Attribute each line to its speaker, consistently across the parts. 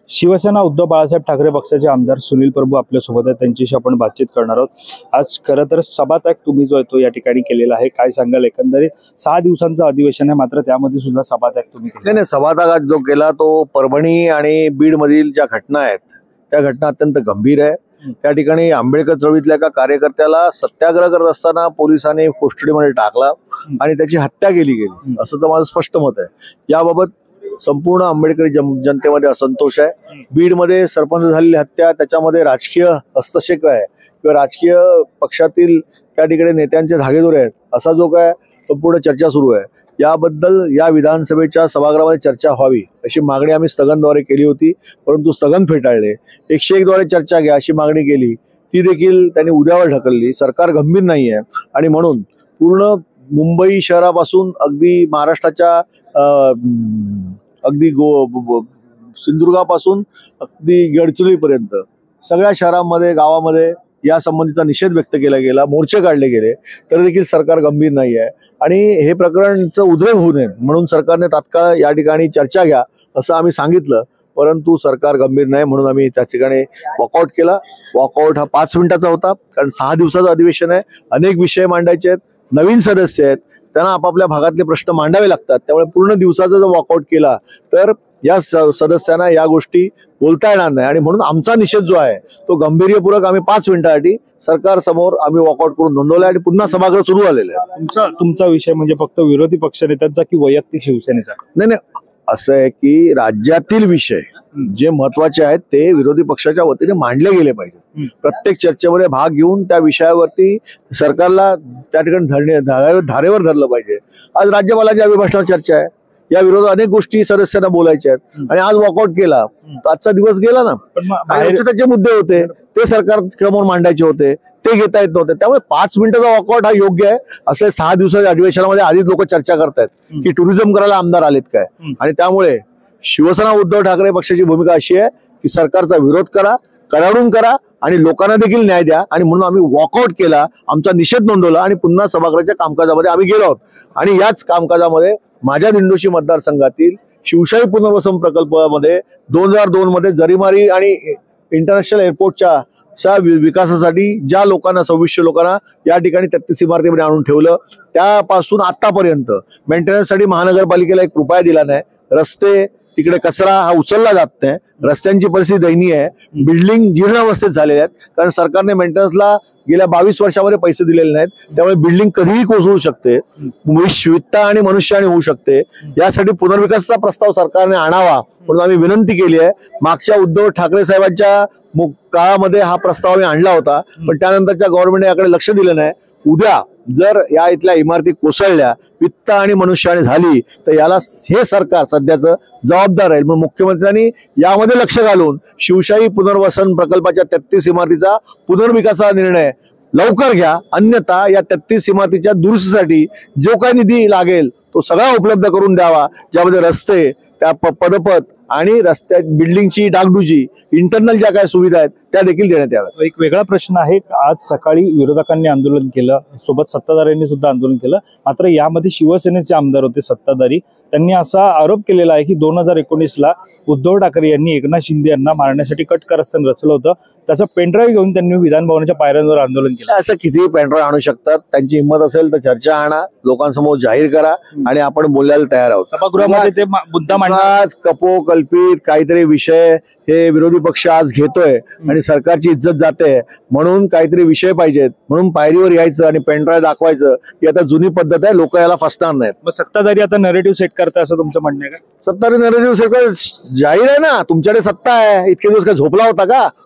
Speaker 1: शिवसेना उद्धव बाळासाहेब ठाकरे पक्षाचे आमदार सुनील प्रभू आपल्यासोबत आहेत, त्यांच्याशी आपण बातचीत करणार आहोत। आज खरं तर सभात्याग तुम्ही जो आहे तो या ठिकाणी केलेला आहे, काय सांगाल? एकंदरीत 6 दिवसांचं अधिवेशन आहे, मात्र त्यामध्ये सुद्धा सभात्याग तुम्ही केला।
Speaker 2: नाही, सभात्याग जो केला तो परभणी आणि बीड मधील ज्या घटना आहेत त्या घटना अत्यंत गंभीर आहे। त्या ठिकाणी आंबेडकर चळवळीतल्या एका कार्यकर्त्याला सत्याग्रह करत असताना पोलिसांनी कोठडीमध्ये टाकला आणि त्याची हत्या केली गेली, असं तर माझं स्पष्ट मत आहे। याबाबत संपूर्ण आंबेडकरी जनतेमध्ये असंतोष आहे। बीडमध्ये सरपंच झालेली हत्या, त्याच्यामध्ये राजकीय हस्तक्षेप आहे किंवा राजकीय पक्षातील त्या ठिकाणी नेत्यांचे धागेदोरे आहेत, असा जो काय संपूर्ण चर्चा सुरू आहे, याबद्दल या विधानसभेच्या सभागृहामध्ये चर्चा व्हावी अशी मागणी आम्ही स्थगनद्वारे केली होती, परंतु स्थगन फेटाळले। 101 द्वारे चर्चा घ्या अशी मागणी केली, ती देखील त्यांनी उद्यावर ढकलली। सरकार गंभीर नाही आहे आणि म्हणून पूर्ण मुंबई शहरापासून अगदी महाराष्ट्राच्या अगदी सिंधुदुर्गापासून अगदी गडचिरोलीपर्यंत सगळ्या शहरांमध्ये गावामध्ये या संबंधीचा निषेध व्यक्त केला गेला, मोर्चे काढले गेले, तर देखील सरकार गंभीर नाही आहे आणि हे प्रकरणचं उद्रेक होऊ नये म्हणून सरकारने तात्काळ या ठिकाणी चर्चा घ्या असं आम्ही सांगितलं, परंतु सरकार गंभीर नाही म्हणून आम्ही त्या ठिकाणी वॉकआउट केला। वॉकआउट हा 5 मिनिटाचा होता, कारण 6 दिवसाचं अधिवेशन आहे, अनेक विषय मांडायचे आहेत, नवीन सदस्य आहेत, त्यांना आपापल्या भागातले प्रश्न मांडावे लागतात, त्यामुळे पूर्ण दिवसाचा जर वॉकआउट केला तर या सदस्यांना या गोष्टी बोलता येणार नाही आणि म्हणून आमचा निषेध जो आहे तो गांभीर्यपूर्वक आम्ही 5 मिनिटांसाठी सरकार समोर आम्ही वॉकआउट करून नोंदवला आणि पुन्हा सभागृह सुरू झालेलं आहे।
Speaker 1: तुमचा विषय म्हणजे फक्त विरोधी पक्षनेत्यांचा की वैयक्तिक शिवसेनेचा?
Speaker 2: नाही, असं आहे की राज्यातील विषय जे महत्वाचे आहेत ते विरोधी पक्षाच्या वतीने मांडले गेले पाहिजे। प्रत्येक चर्चेमध्ये भाग घेऊन त्या विषयावरती सरकारला त्या ठिकाणी धारेवर धरलं पाहिजे। आज राज्यपालांच्या अभिभाषणावर चर्चा आहे, या विरोधात अनेक गोष्टी सदस्यांना बोलायच्या आहेत आणि आज वॉकआउट केला तर आजचा दिवस गेला ना। त्याचे मुद्दे होते ते सरकार समोर मांडायचे होते, ते घेता येत नव्हते, त्यामुळे 5 मिनिटाचा वॉकआउट हा योग्य आहे। असे 6 दिवसाच्या अधिवेशनामध्ये आधीच लोक चर्चा करतायत की टुरिझम करायला आमदार आलेत काय, आणि त्यामुळे शिवसेना उद्धव ठाकरे पक्षाची भूमिका अशी आहे की सरकारचा विरोध करा, कडाडून करा आणि लोकांना देखील न्याय द्या, आणि म्हणून आम्ही वॉकआउट केला, आमचा निषेध नोंदवला आणि पुन्हा सभागृहाच्या कामकाजामध्ये आम्ही गेलो आहोत। आणि याच कामकाजामध्ये माझ्या दिंडोशी मतदारसंघातील शिवशाही पुनर्वसन प्रकल्पामध्ये 2002 मध्ये जरीमारी आणि इंटरनॅशनल एअरपोर्टच्या विकासासाठी ज्या लोकांना 2600 लोकांना या ठिकाणी 33 इमारतीमध्ये आणून ठेवलं, त्यापासून आतापर्यंत मेंटेनन्ससाठी महानगरपालिकेला 1 रुपया दिला नाही। रस्ते तिकडे कचरा हा उचलला जात नाही, रस्त्यांची परिस्थिती दयनीय आहे, बिल्डिंग जीर्णावस्थेत झालेल्या आहेत, कारण सरकारने मेंटेनन्सला गेल्या 22 वर्षामध्ये पैसे दिलेले नाहीत, त्यामुळे बिल्डिंग कधीही कोसळू शकते, वित्त आणि मनुष्याने होऊ शकते। यासाठी पुनर्विकासाचा प्रस्ताव सरकारने आणावा म्हणून आम्ही विनंती केली आहे। मागच्या उद्धव ठाकरे साहेबांच्या काळामध्ये हा प्रस्ताव आम्ही आणला होता, पण त्यानंतरच्या गव्हर्नमेंटने याकडे लक्ष दिलं नाही। उद्या जर या इथल्या इमारती कोसळल्या, वित्त आणि मनुष्याने झाली, तर याला हे सरकार सध्याचं जबाबदार राहील। म्हणून मुख्यमंत्र्यांनी यामध्ये लक्ष घालून शिवशाही पुनर्वसन प्रकल्पाच्या 33 इमारतीचा पुनर्विकासाचा निर्णय लवकर घ्या, अन्यथा या 33 इमारतीच्या दुरुस्तीसाठी जो काही निधी लागेल तो सगळा उपलब्ध करून द्यावा, ज्यामध्ये रस्ते, त्या पदपथ आणि रस्त्या बिल्डिंगची डागडुजी, इंटरनल ज्या काही सुविधा आहेत त्या देखील देण्यात याव्यात।
Speaker 1: एक वेगळा प्रश्न आहे, आज सकाळी विरोधकांनी आंदोलन केलं, सोबत सत्ताधाऱ्यांनी सुद्धा आंदोलन केलं, मात्र यामध्ये शिवसेनेचे आमदार होते सत्ताधारी, त्यांनी असा आरोप केलेला आहे की 2019ला उद्धव ठाकरे यांनी एकनाथ शिंदे यांना मारण्यासाठी कट कारस्थान रचलं होतं, त्याचा पेनड्राईव्ह घेऊन त्यांनी विधान भवनाच्या पायऱ्यांवर आंदोलन केलं।
Speaker 2: असं किती पेनड्राईव्ह आणू शकतात, त्यांची हिंमत असेल तर चर्चा आणा, लोकांसमोर जाहीर करा आणि आपण बोलायला तयार आहोत।
Speaker 1: सभागृहामध्ये ते मुद्दा
Speaker 2: आज कपोकल्पित काहीतरी विषय हे विरोधी पक्ष आज घेतोय आणि सरकारची इज्जत जाते, म्हणून काहीतरी विषय पाहिजेत म्हणून पायरीवर यायचं आणि पेनड्राईव्ह दाखवायचं, ही आता जुनी पद्धत आहे, लोक याला फसणार नाहीत।
Speaker 1: मग सत्ताधारी आता नरेटिव्ह सेट करताय असं तुमचं म्हणणं आहे का?
Speaker 2: सत्ताधारी नरेटिव्ह सेट जाहीर आहे ना, तुमच्याकडे सत्ता आहे, इतके दिवस काय झोपला होता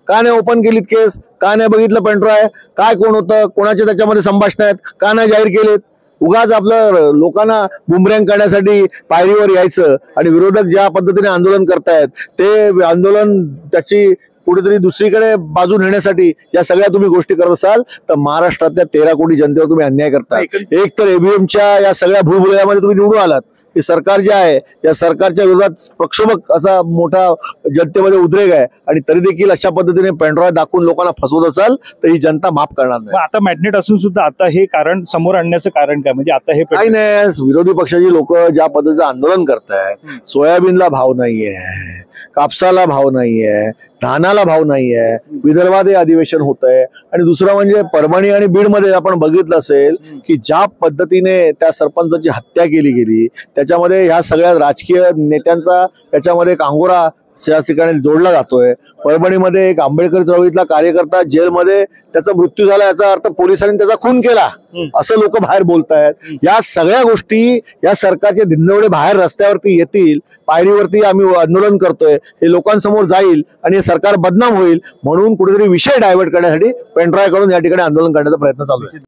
Speaker 2: का नाही ओपन केलीत केस, का नाही बघितलं पेनड्राईव्ह, काय कोण होतं, कोणाचे त्याच्यामध्ये संभाषण आहेत, का नाही जाहीर केलेत? उगाच आपलं लोकांना बुमरँग करण्यासाठी पायरीवर यायचं आणि विरोधक ज्या पद्धतीने आंदोलन करतायत ते आंदोलन त्याची कुठेतरी दुसरीकडे बाजू नेण्यासाठी या सगळ्या तुम्ही गोष्टी करत असाल तर महाराष्ट्रातल्या 13 कोटी जनतेवर तुम्ही अन्याय करताय। एक तर ईव्हीएमच्या या सगळ्या भूलभुलैयामध्ये तुम्ही निवडून आलात, की सरकार जे आहे या सरकारच्या विरोधात प्रक्षोभक असा मोठा जनतेमध्ये उद्रेक आहे आणि तरी देखील अशा पद्धतीने पेनड्राईव्ह दाखवून लोकांना फसवत असाल तर ही जनता माफ करणार नाही.
Speaker 1: मग आता मॅग्नेट असून सुद्धा आता हे कारण समोर आणण्याचं कारण काय, म्हणजे आता हे
Speaker 2: काही नाही, विरोधी पक्षाची लोक ज्या पद्धतीचं आंदोलन करतायत, सोयाबीनला भाव नाहीये, कापसाला भाव नाहीये, धानाला भाव नाहीये, विदर्भात हे अधिवेशन होत आहे आणि दुसरं म्हणजे परभणी आणि बीडमध्ये आपण बघितलं असेल की ज्या पद्धतीने त्या सरपंचाची हत्या केली गेली त्याच्यामध्ये ह्या सगळ्या राजकीय नेत्यांचा त्याच्यामध्ये एक अंगोरा त्या ठिकाणी जोडला जातोय. परभणीमध्ये एक आंबेडकर चळवळीतला कार्यकर्ता जेलमध्ये त्याचा मृत्यू झाला, याचा अर्थ पोलिसांनी त्याचा खून केला असं लोक बाहेर बोलतायत. या सगळ्या गोष्टी या सरकारचे धिंडवडे बाहेर रस्त्यावरती येतील, पायरीवरती आम्ही आंदोलन करतोय हे लोकांसमोर जाईल आणि हे सरकार बदनाम होईल म्हणून कुठेतरी विषय डायव्हर्ट करण्यासाठी पेनड्राईव्ह कडून या ठिकाणी आंदोलन करण्याचा प्रयत्न चालू आहे.